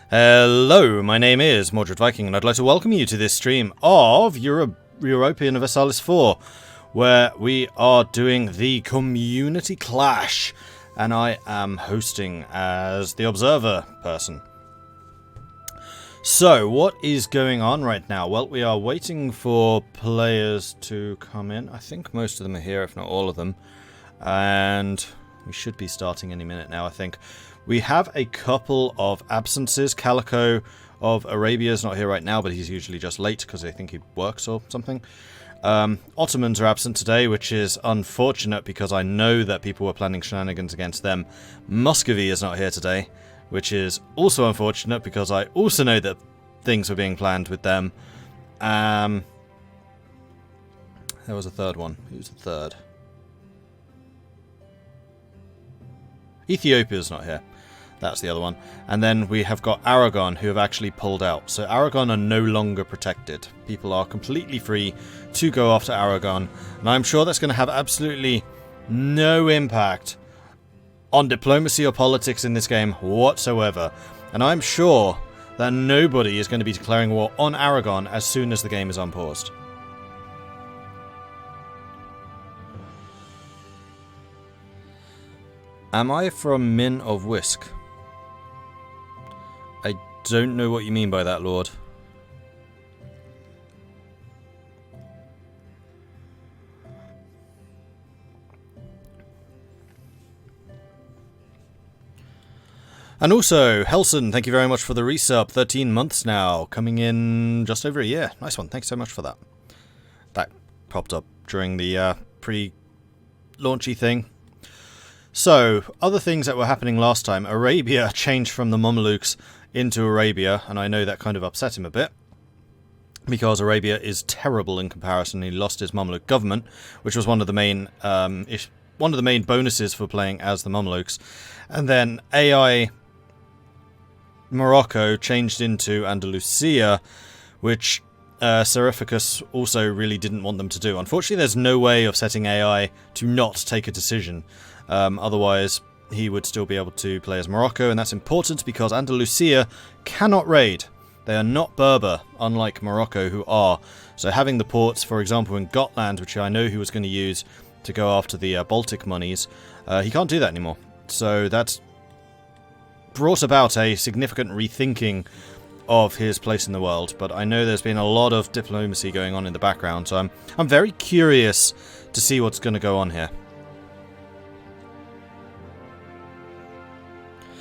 Hello, my name is Mordred Viking, and I'd like to welcome you to this stream of Europa Universalis 4, where we are doing the Community Clash, and I am hosting as the Observer person. So, what is going on right now? Well, we are waiting for players to come in. I think most of them are here, if not all of them, and we should be starting any minute now, I think. We have a couple of absences. Calico of Arabia is not here right now, but he's usually just late because I think he works or something. Ottomans are absent today, which is unfortunate because I know that people were planning shenanigans against them. Muscovy is not here today, which is also unfortunate because I also know that things were being planned with them. There was a third one. Who's the third? Ethiopia's not here. That's the other one. And then we have got Aragon, who have actually pulled out. So Aragon are no longer protected. People are completely free to go after Aragon. And I'm sure that's going to have absolutely no impact on diplomacy or politics in this game whatsoever. And I'm sure that nobody is going to be declaring war on Aragon as soon as the game is unpaused. Am I from Min of Whisk? I don't know what you mean by that, Lord. And also, Helson, thank you very much for the resub. 13 months now, coming in just over a year. Nice one, thanks so much for that. That popped up during the pre-launchy thing. So, other things that were happening last time. Arabia changed from the Mamelukes into Arabia, and I know that kind of upset him a bit, because Arabia is terrible in comparison. He lost his Mameluke government, which was one of the main bonuses for playing as the Mamelukes. And then AI Morocco changed into Andalusia, which Serificus also really didn't want them to do. Unfortunately, there's no way of setting AI to not take a decision. Otherwise, he would still be able to play as Morocco, and that's important because Andalusia cannot raid. They are not Berber, unlike Morocco, who are. So having the ports, for example, in Gotland, which I know he was going to use to go after the Baltic monies, he can't do that anymore. So that's brought about a significant rethinking of his place in the world. But I know there's been a lot of diplomacy going on in the background, so I'm very curious to see what's going to go on here.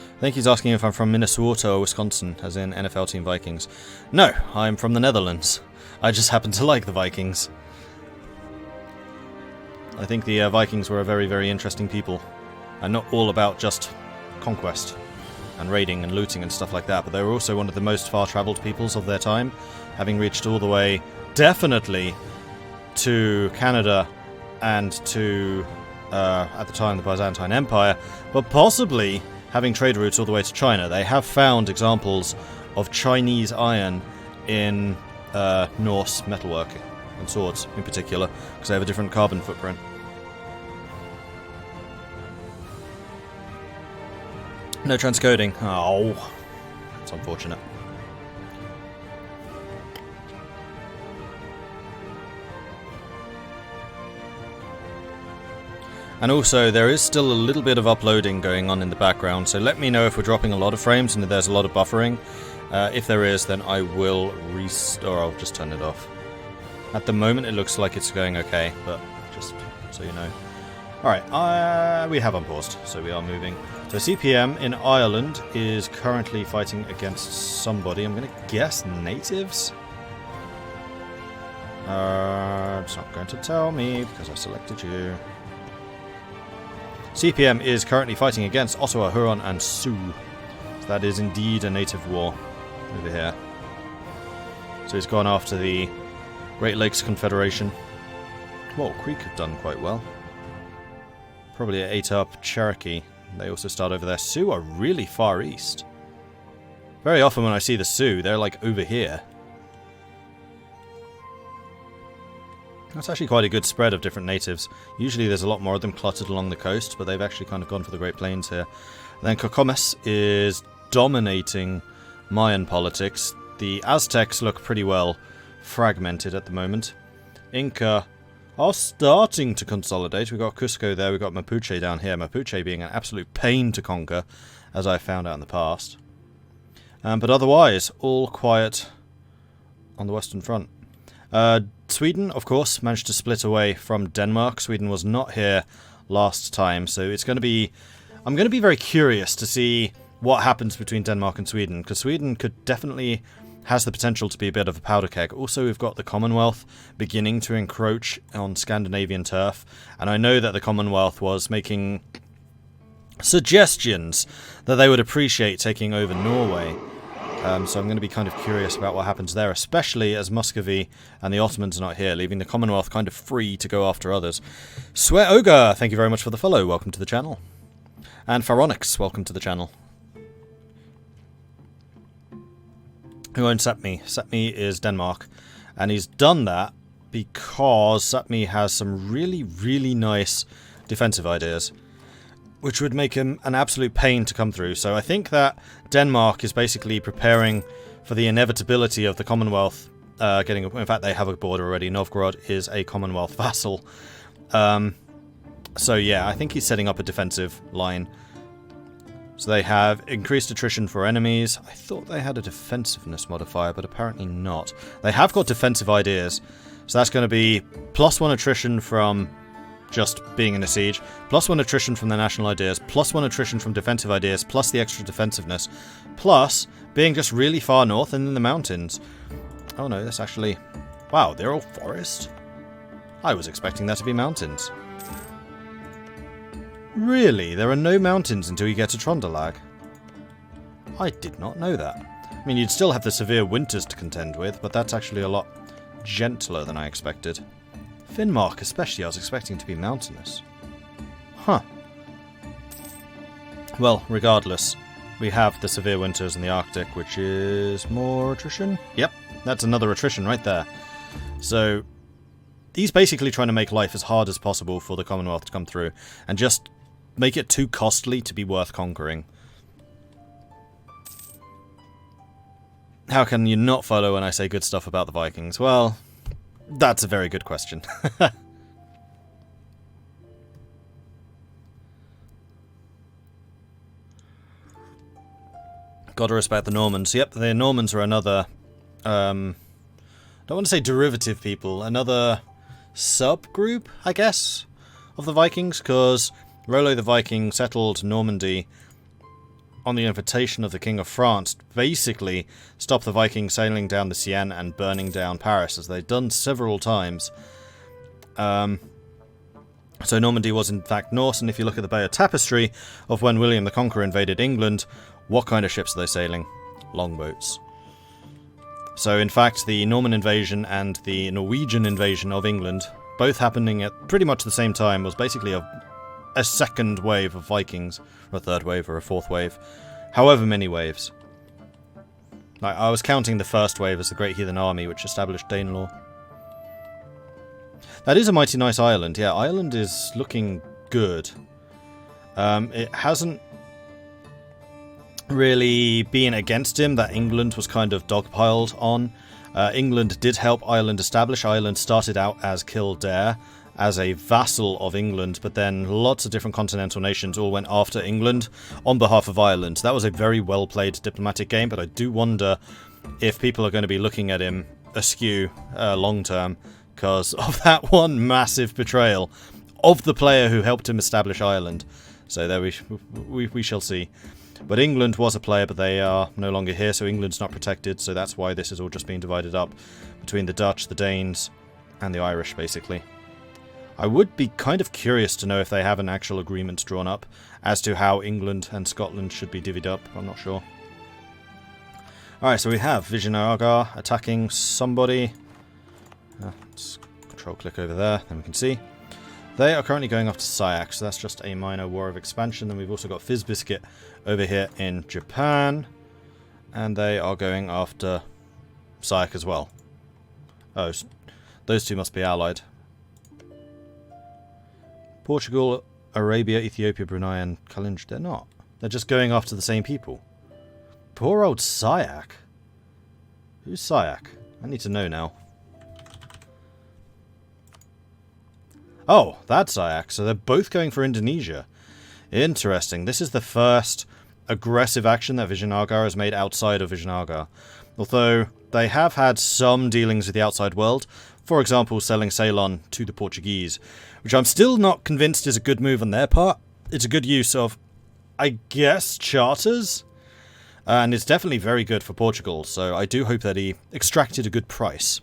I think he's asking if I'm from Minnesota or Wisconsin, as in NFL Team Vikings. No, I'm from the Netherlands. I just happen to like the Vikings. I think the Vikings were a very, very interesting people. And not all about just conquest and raiding and looting and stuff like that, but they were also one of the most far-travelled peoples of their time, having reached all the way, definitely, to Canada and to, at the time, the Byzantine Empire, but possibly having trade routes all the way to China. They have found examples of Chinese iron in Norse metalworking, and swords in particular, because they have a different carbon footprint. No transcoding. Oh, that's unfortunate. And also, there is still a little bit of uploading going on in the background, so let me know if we're dropping a lot of frames and if there's a lot of buffering. If there is, then I will restore. I'll just turn it off. At the moment, it looks like it's going okay, but just so you know. Alright, we have unpaused, so we are moving. So CPM in Ireland is currently fighting against somebody. I'm going to guess natives? It's not going to tell me because I selected you. CPM is currently fighting against Ottawa, Huron, and Sioux. So that is indeed a native war over here. So he's gone after the Great Lakes Confederation. Well, Creek have done quite well. Probably ate up Cherokee. They also start over there. Sioux are really far east. Very often when I see the Sioux, they're like over here. That's actually quite a good spread of different natives. Usually there's a lot more of them cluttered along the coast, but they've actually kind of gone for the Great Plains here. And then Kokomes is dominating Mayan politics. The Aztecs look pretty well fragmented at the moment. Inca are starting to consolidate. We've got Cusco there, we've got Mapuche down here. Mapuche being an absolute pain to conquer, as I found out in the past. But otherwise, all quiet on the Western Front. Sweden, of course, managed to split away from Denmark. Sweden was not here last time, so it's going to be... I'm going to be very curious to see what happens between Denmark and Sweden, because Sweden could definitely... has the potential to be a bit of a powder keg. Also, we've got the Commonwealth beginning to encroach on Scandinavian turf, and I know that the Commonwealth was making suggestions that they would appreciate taking over Norway. So I'm going to be kind of curious about what happens there, especially as Muscovy and the Ottomans are not here, leaving the Commonwealth kind of free to go after others. Swear Ogre, thank you very much for the follow. Welcome to the channel. And Pharonix, welcome to the channel. Who owns Sapmi? Sapmi is Denmark, and he's done that because Sapmi has some really, really nice defensive ideas, which would make him an absolute pain to come through. So I think that Denmark is basically preparing for the inevitability of the Commonwealth getting... In fact, they have a border already. Novgorod is a Commonwealth vassal. So yeah, I think he's setting up a defensive line. So they have increased attrition for enemies. I thought they had a defensiveness modifier, but apparently not. They have got defensive ideas. So that's going to be +1 attrition from just being in a siege, +1 attrition from the national ideas, +1 attrition from defensive ideas, plus the extra defensiveness, plus being just really far north and in the mountains. Oh no, that's actually... Wow, they're all forest? I was expecting that to be mountains. Really? There are no mountains until you get to Trondelag? I did not know that. I mean, you'd still have the severe winters to contend with, but that's actually a lot gentler than I expected. Finnmark especially, I was expecting to be mountainous. Huh. Well, regardless, we have the severe winters in the Arctic, which is more attrition? Yep, that's another attrition right there. So, he's basically trying to make life as hard as possible for the Commonwealth to come through, and just make it too costly to be worth conquering. How can you not follow when I say good stuff about the Vikings? Well, that's a very good question. Gotta respect the Normans. Yep, the Normans are another... don't want to say derivative people. Another subgroup, I guess, of the Vikings, because Rollo the Viking settled Normandy on the invitation of the King of France to basically stop the Vikings sailing down the Seine and burning down Paris, as they'd done several times. So Normandy was in fact Norse, and if you look at the Bay of Tapestry of when William the Conqueror invaded England, what kind of ships are they sailing? Longboats. So in fact the Norman invasion and the Norwegian invasion of England, both happening at pretty much the same time, was basically a second wave of Vikings, or a third wave, or a fourth wave. However many waves. I was counting the first wave as the Great Heathen Army, which established Danelaw. That is a mighty nice island. Yeah, Ireland is looking good. It hasn't really been against him that England was kind of dogpiled on. England did help Ireland establish. Ireland started out as Kildare, as a vassal of England, but then lots of different continental nations all went after England on behalf of Ireland. That was a very well played diplomatic game, but I do wonder if people are going to be looking at him askew long term because of that one massive betrayal of the player who helped him establish Ireland. So there we shall see. But England was a player, but they are no longer here, so England's not protected, so that's why this is all just being divided up between the Dutch, the Danes, and the Irish, basically. I would be kind of curious to know if they have an actual agreement drawn up as to how England and Scotland should be divvied up. I'm not sure. Alright, so we have Vijayanagara attacking somebody. Let's control-click over there, then we can see. They are currently going after Sayak, so that's just a minor war of expansion. Then we've also got Fizzbiscuit over here in Japan. And they are going after Sayak as well. Oh, those two must be allied. Portugal, Arabia, Ethiopia, Brunei, and Kalinj. They're not. They're just going after the same people. Poor old Syak. Who's Syak? I need to know now. Oh, that's Syak. So they're both going for Indonesia. Interesting. This is the first aggressive action that Vijayanagar has made outside of Vijayanagar. Although they have had some dealings with the outside world. For example, selling Ceylon to the Portuguese. Which I'm still not convinced is a good move on their part. It's a good use of, I guess, charters. And it's definitely very good for Portugal. So I do hope that he extracted a good price.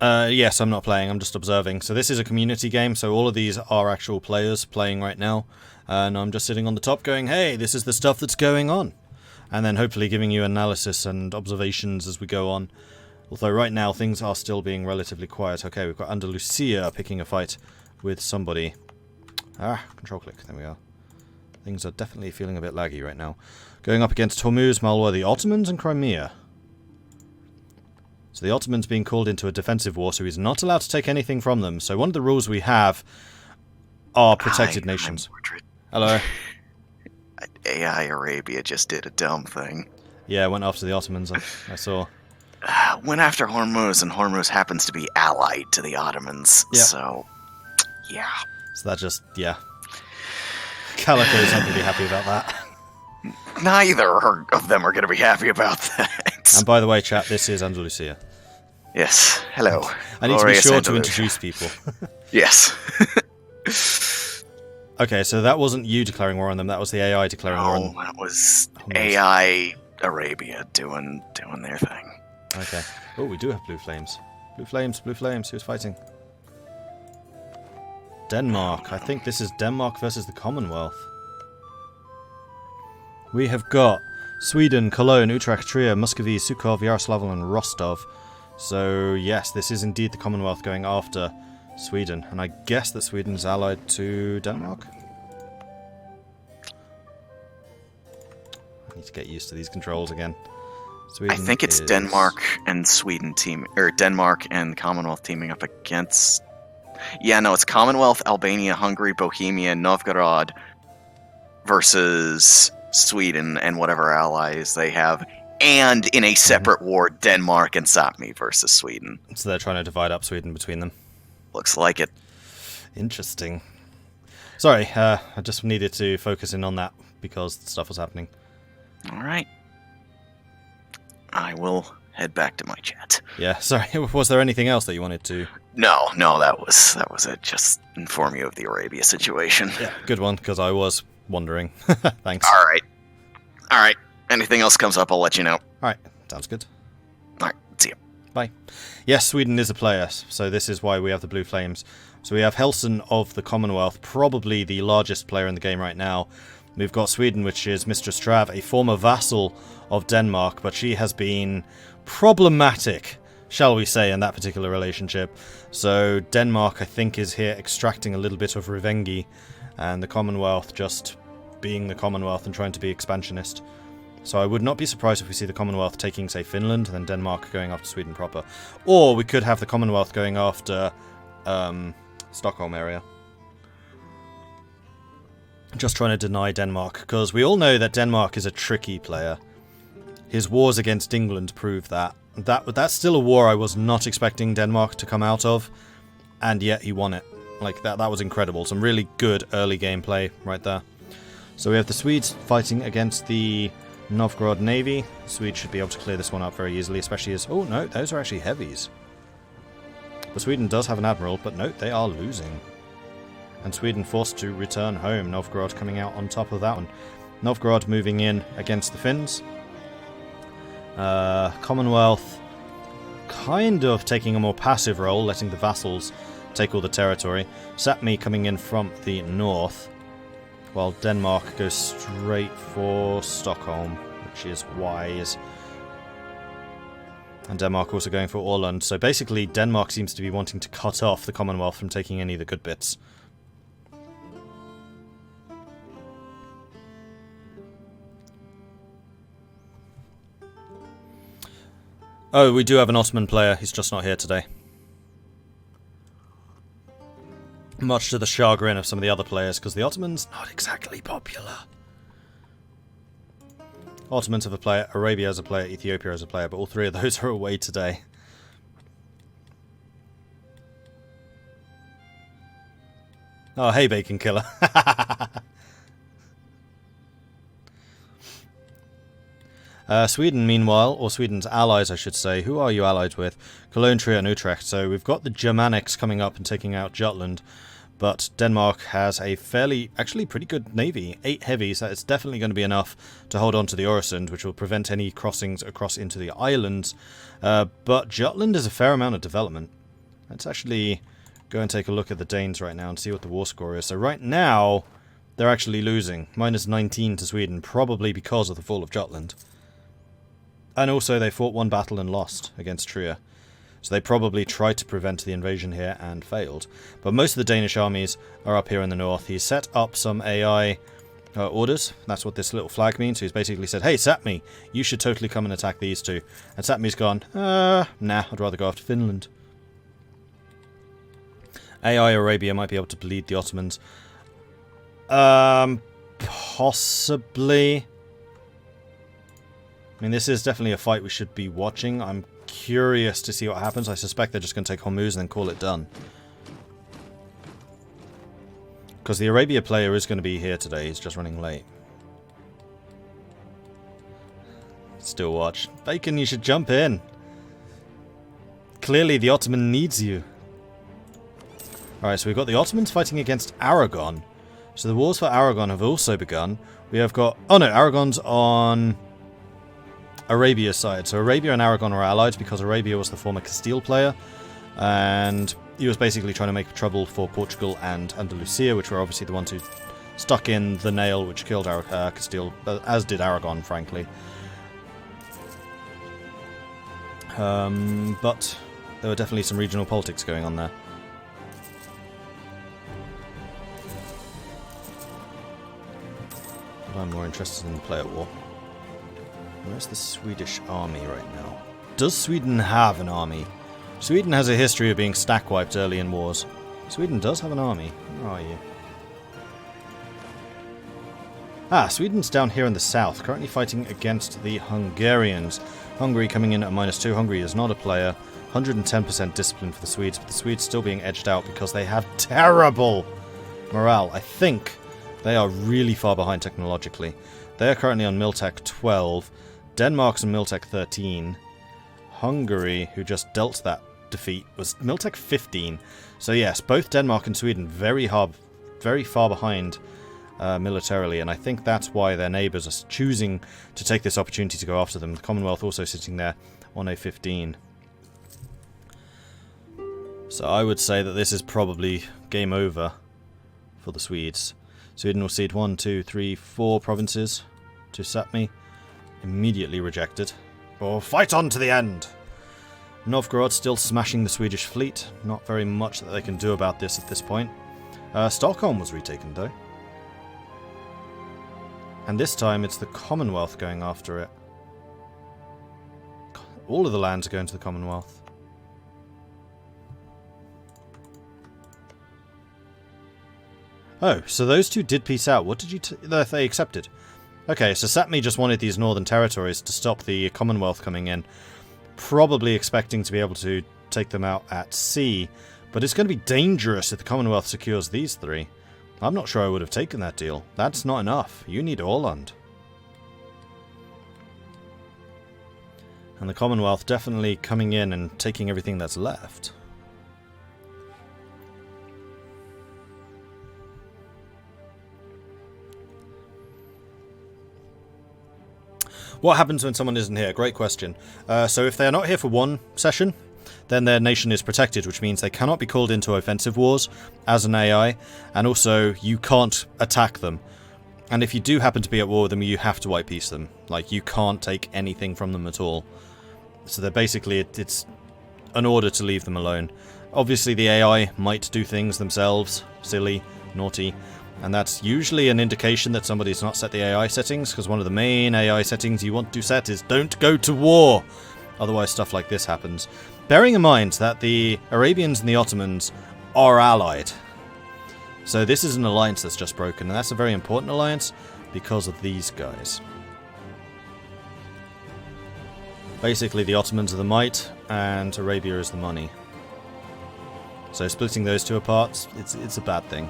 Yes, I'm not playing, I'm just observing. So this is a community game, so all of these are actual players playing right now. And I'm just sitting on the top going, hey, this is the stuff that's going on. And then hopefully giving you analysis and observations as we go on. Although right now things are still being relatively quiet. Okay, we've got Andalusia picking a fight with somebody. Control click, there we are. Things are definitely feeling a bit laggy right now. Going up against Hormuz, Malwa, the Ottomans, and Crimea. So the Ottomans being called into a defensive war, so he's not allowed to take anything from them. So one of the rules we have are protected nations. Hello. AI Arabia just did a dumb thing. Yeah, went after the Ottomans, I saw. Went after Hormuz, and Hormuz happens to be allied to the Ottomans, yep. So, yeah. So that just, yeah. Calico's not going to be happy about that. Neither of them are going to be happy about that. And by the way, chat, this is Andalusia. Yes, hello. I need to be sure to introduce people. Yes. Okay, so that wasn't you declaring war on them, that was the AI declaring war on them. No, that was AI Arabia doing their thing. Okay. Oh, we do have blue flames. Blue flames, who's fighting? Denmark. I think this is Denmark versus the Commonwealth. We have got Sweden, Cologne, Utrecht, Trier, Muscovy, Sukhov, Yaroslavl, and Rostov. So, yes, this is indeed the Commonwealth going after Sweden. And I guess that Sweden is allied to Denmark? I need to get used to these controls again. Sweden I think it's Denmark and Sweden Denmark and Commonwealth teaming up against... Yeah, no, it's Commonwealth, Albania, Hungary, Bohemia, Novgorod versus Sweden and whatever allies they have. And in a separate war, Denmark and Sapmi versus Sweden. So they're trying to divide up Sweden between them. Looks like it. Interesting. Sorry, I just needed to focus in on that because stuff was happening. Alright. I will head back to my chat. Yeah, sorry. Was there anything else that you wanted to... No, that was it. Just inform you of the Arabia situation. Yeah, good one, because I was wondering. Thanks. Alright. Anything else comes up, I'll let you know. Alright, sounds good. Alright, see ya. Bye. Yes, Sweden is a player, so this is why we have the blue flames. So we have Helson of the Commonwealth, probably the largest player in the game right now. We've got Sweden, which is Mistress Trav, a former vassal of Denmark, but she has been problematic, shall we say, in that particular relationship. So Denmark, I think, is here extracting a little bit of Revengi, and the Commonwealth just being the Commonwealth and trying to be expansionist. So I would not be surprised if we see the Commonwealth taking, say, Finland, and then Denmark going after Sweden proper. Or we could have the Commonwealth going after Stockholm area. Just trying to deny Denmark, because we all know that Denmark is a tricky player. His wars against England prove that. That's still a war I was not expecting Denmark to come out of, and yet he won it. Like, that was incredible. Some really good early gameplay right there. So we have the Swedes fighting against the Novgorod Navy. The Swedes should be able to clear this one up very easily, especially as... Oh, no, those are actually heavies. But Sweden does have an admiral, but note, they are losing. And Sweden forced to return home. Novgorod coming out on top of that one. Novgorod moving in against the Finns. Commonwealth kind of taking a more passive role, letting the vassals take all the territory. Sapmi coming in from the north, while Denmark goes straight for Stockholm, which is wise. And Denmark also going for Åland. So basically Denmark seems to be wanting to cut off the Commonwealth from taking any of the good bits. Oh, we do have an Ottoman player. He's just not here today. much to the chagrin of some of the other players, because the Ottomans, not exactly popular. Ottomans have a player, Arabia has a player, Ethiopia has a player, but all three of those are away today. Oh, hey, Bacon Killer. Sweden, meanwhile, or Sweden's allies, I should say. Who are you allied with? Cologne, Trier, and Utrecht. So we've got the Germanics coming up and taking out Jutland. But Denmark has a fairly, actually pretty good navy. 8 heavies. That is definitely going to be enough to hold on to the Øresund, which will prevent any crossings across into the islands. But Jutland is a fair amount of development. Let's actually go and take a look at the Danes right now and see what the war score is. So right now, they're actually losing. Minus 19 to Sweden, probably because of the fall of Jutland. And also, they fought one battle and lost against Trier. So they probably tried to prevent the invasion here and failed. But most of the Danish armies are up here in the north. He's set up some AI orders. That's what this little flag means. He's basically said, hey, Sapmi, you should totally come and attack these two. And Sapmi's gone, nah, I'd rather go after Finland. AI Arabia might be able to bleed the Ottomans. Possibly. I mean, this is definitely a fight we should be watching. I'm curious to see what happens. I suspect they're just going to take Hormuz and then call it done. Because the Arabia player is going to be here today. He's just running late. Still watch. Bacon, you should jump in. Clearly, the Ottoman needs you. Alright, so we've got the Ottomans fighting against Aragon. So the wars for Aragon have also begun. We have got... Oh no, Aragon's on Arabia's side. So Arabia and Aragon are allied because Arabia was the former Castile player. And he was basically trying to make trouble for Portugal and Andalusia, which were obviously the ones who stuck in the nail which killed Castile, as did Aragon, frankly. But there were definitely some regional politics going on there. But I'm more interested in the player war. Where's the Swedish army right now? Does Sweden have an army? Sweden has a history of being stack-wiped early in wars. Sweden does have an army. Where are you? Ah, Sweden's down here in the south, currently fighting against the Hungarians. Hungary coming in at -2. Hungary is not a player. 110% discipline for the Swedes, but the Swedes still being edged out because they have terrible morale. I think they are really far behind technologically. They are currently on Miltech 12. Denmark's on Miltech 13. Hungary, who just dealt that defeat, was Miltech 15. So yes, both Denmark and Sweden very far behind militarily, and I think that's why their neighbours are choosing to take this opportunity to go after them. The Commonwealth also sitting there on a 15. So I would say that this is probably game over for the Swedes. Sweden will cede 1, 2, 3, 4 provinces to Sapmi. Immediately rejected. Or fight on to the end! Novgorod still smashing the Swedish fleet. Not very much that they can do about this at this point. Stockholm was retaken though. And this time it's the Commonwealth going after it. All of the lands are going to the Commonwealth. Oh, so those two did peace out. What did you... they accepted. Okay, so Sapmi just wanted these northern territories to stop the Commonwealth coming in. Probably expecting to be able to take them out at sea. But it's going to be dangerous if the Commonwealth secures these three. I'm not sure I would have taken that deal. That's not enough. You need Åland. And the Commonwealth definitely coming in and taking everything that's left. What happens when someone isn't here? Great question. So if they're not here for one session, then their nation is protected, which means they cannot be called into offensive wars as an AI, and also you can't attack them. And if you do happen to be at war with them, you have to white peace them. Like, you can't take anything from them at all. So they're basically, it's an order to leave them alone. Obviously the AI might do things themselves, silly, naughty, and that's usually an indication that somebody's not set the AI settings, because one of the main AI settings you want to set is don't go to war. Otherwise stuff like this happens. Bearing in mind that the Arabians and the Ottomans are allied. So this is an alliance that's just broken, and that's a very important alliance because of these guys. Basically, the Ottomans are the might, and Arabia is the money. So splitting those two apart, it's a bad thing.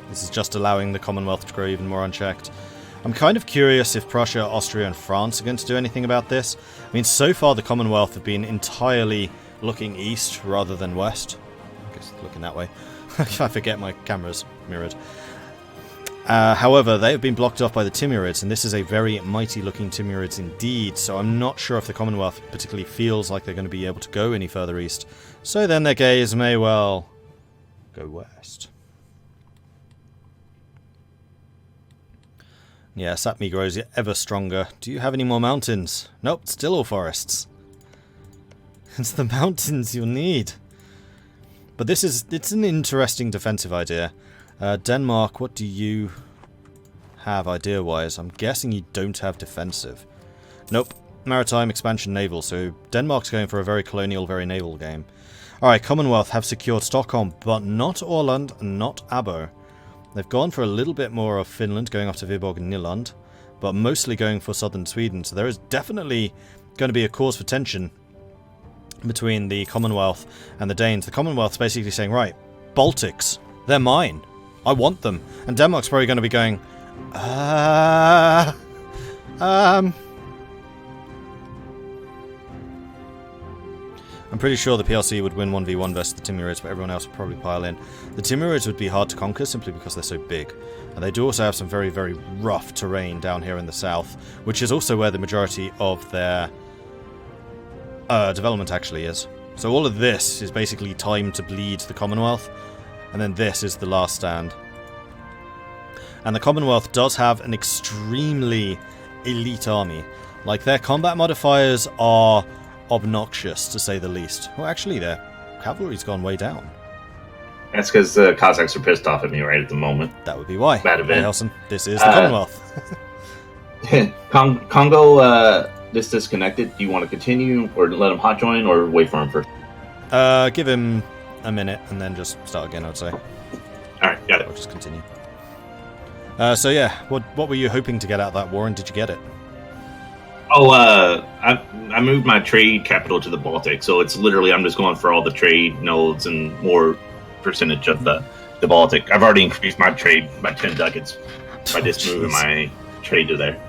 This is just allowing the Commonwealth to grow even more unchecked. I'm kind of curious if Prussia, Austria, and France are going to do anything about this. I mean, so far the Commonwealth have been entirely looking east rather than west. I guess looking that way. I forget my camera's mirrored. However, they have been blocked off by the Timurids, and this is a very mighty-looking Timurids indeed, so I'm not sure if the Commonwealth particularly feels like they're going to be able to go any further east. So then their gaze may well go west. Yeah, Sapmi grows ever stronger. Do you have any more mountains? Nope, still all forests. It's the mountains you'll need. But it's an interesting defensive idea. Denmark, what do you have idea-wise? I'm guessing you don't have defensive. Nope. Maritime, expansion, naval. So Denmark's going for a very colonial, very naval game. Alright, Commonwealth have secured Stockholm, but not Åland, not Abo. They've gone for a little bit more of Finland, going after Viborg and Nyland, but mostly going for southern Sweden. So there is definitely going to be a cause for tension between the Commonwealth and the Danes. The Commonwealth's basically saying, right, Baltics, they're mine. I want them. And Denmark's probably going to be going, I'm pretty sure the PLC would win 1v1 versus the Timurids, but everyone else would probably pile in. The Timurids would be hard to conquer simply because they're so big. And they do also have some very, very rough terrain down here in the south, which is also where the majority of their development actually is. So all of this is basically time to bleed the Commonwealth, and then this is the last stand. And the Commonwealth does have an extremely elite army. Like, their combat modifiers are obnoxious, to say the least. Well, actually, their cavalry's gone way down. That's because the Cossacks are pissed off at me right at the moment. That would be why. Bad event. Hey, Nelson, this is the Commonwealth. Congo, this disconnected. Do you want to continue, or let him hot join, or wait for him first? Give him a minute, and then just start again, I would say. Alright, got it. I'll just continue. So yeah, what were you hoping to get out of that war, and did you get it? Oh, I moved my trade capital to the Baltic, so it's literally, I'm just going for all the trade nodes and more percentage of the Baltic. I've already increased my trade by 10 ducats by just moving my trade to there.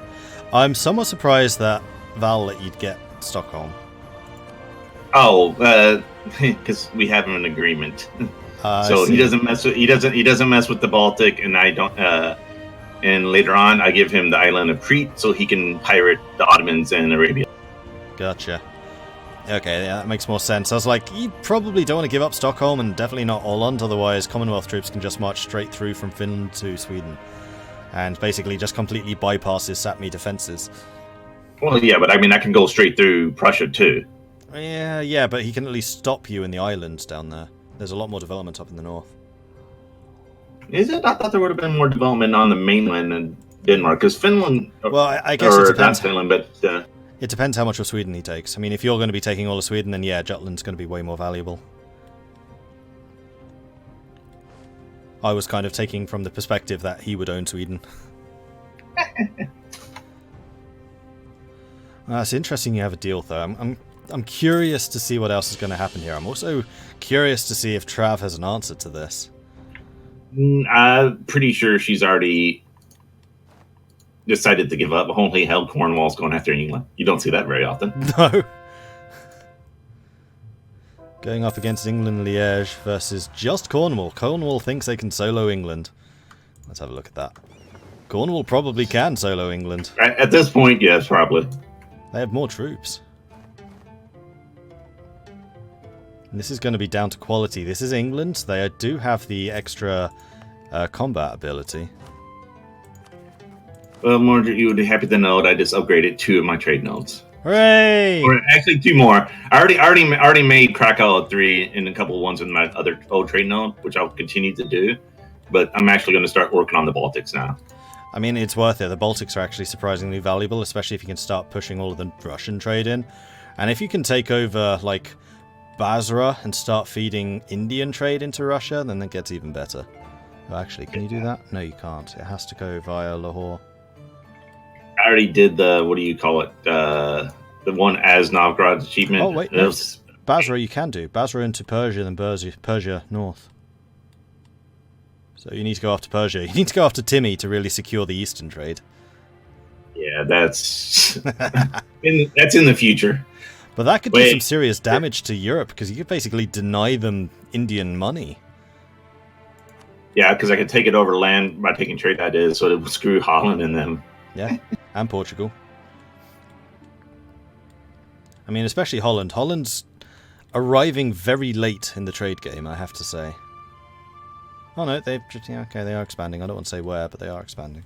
I'm somewhat surprised that Val let you get Stockholm. Oh, because we have an agreement. So he doesn't mess with the Baltic, and I don't. And later on, I give him the island of Crete so he can pirate the Ottomans and Arabia. Gotcha. Okay, yeah, that makes more sense. I was like, you probably don't want to give up Stockholm, and definitely not Åland, otherwise Commonwealth troops can just march straight through from Finland to Sweden. And basically just completely bypasses Sapmi defenses. Well, yeah, but I mean, I can go straight through Prussia, too. Yeah, but he can at least stop you in the islands down there. There's a lot more development up in the north. Is it? I thought there would have been more development on the mainland in Denmark, because Finland... Well, I guess it depends. Not Finland, but... It depends how much of Sweden he takes. I mean, if you're going to be taking all of Sweden, then yeah, Jutland's going to be way more valuable. I was kind of taking from the perspective that he would own Sweden. It's interesting you have a deal, though. I'm curious to see what else is going to happen here. I'm also curious to see if Trav has an answer to this. I'm pretty sure she's already decided to give up. Holy hell, Cornwall's going after England. You don't see that very often. No. Going up against England, Liège versus just Cornwall. Cornwall thinks they can solo England. Let's have a look at that. Cornwall probably can solo England. At this point, yes, probably. They have more troops. And this is going to be down to quality. This is England. They do have the extra combat ability. Well, Mordred, you would be happy to know that I just upgraded 2 of my trade nodes. Hooray! Or actually 2 more. I already made Krakow 3 and a couple of ones with my other old trade node, which I'll continue to do. But I'm actually going to start working on the Baltics now. I mean, it's worth it. The Baltics are actually surprisingly valuable, especially if you can start pushing all of the Russian trade in. And if you can take over, like, Basra and start feeding Indian trade into Russia, then it gets even better. Oh, actually, can you do that? No, you can't. It has to go via Lahore. I already did the, what do you call it? The one as Novgorod achievement. Oh, wait, no. Basra you can do. Basra into Persia, then Persia north. So you need to go after Persia. You need to go after Timmy to really secure the eastern trade. Yeah, that's that's in the future. But that could do some serious damage to Europe, because you could basically deny them Indian money. Yeah, because I could take it over land by taking trade ideas, so it would screw Holland and them. Yeah, and Portugal. I mean, especially Holland. Holland's arriving very late in the trade game, I have to say. Oh no, they've just, yeah, okay, they are expanding. I don't want to say where, but they are expanding.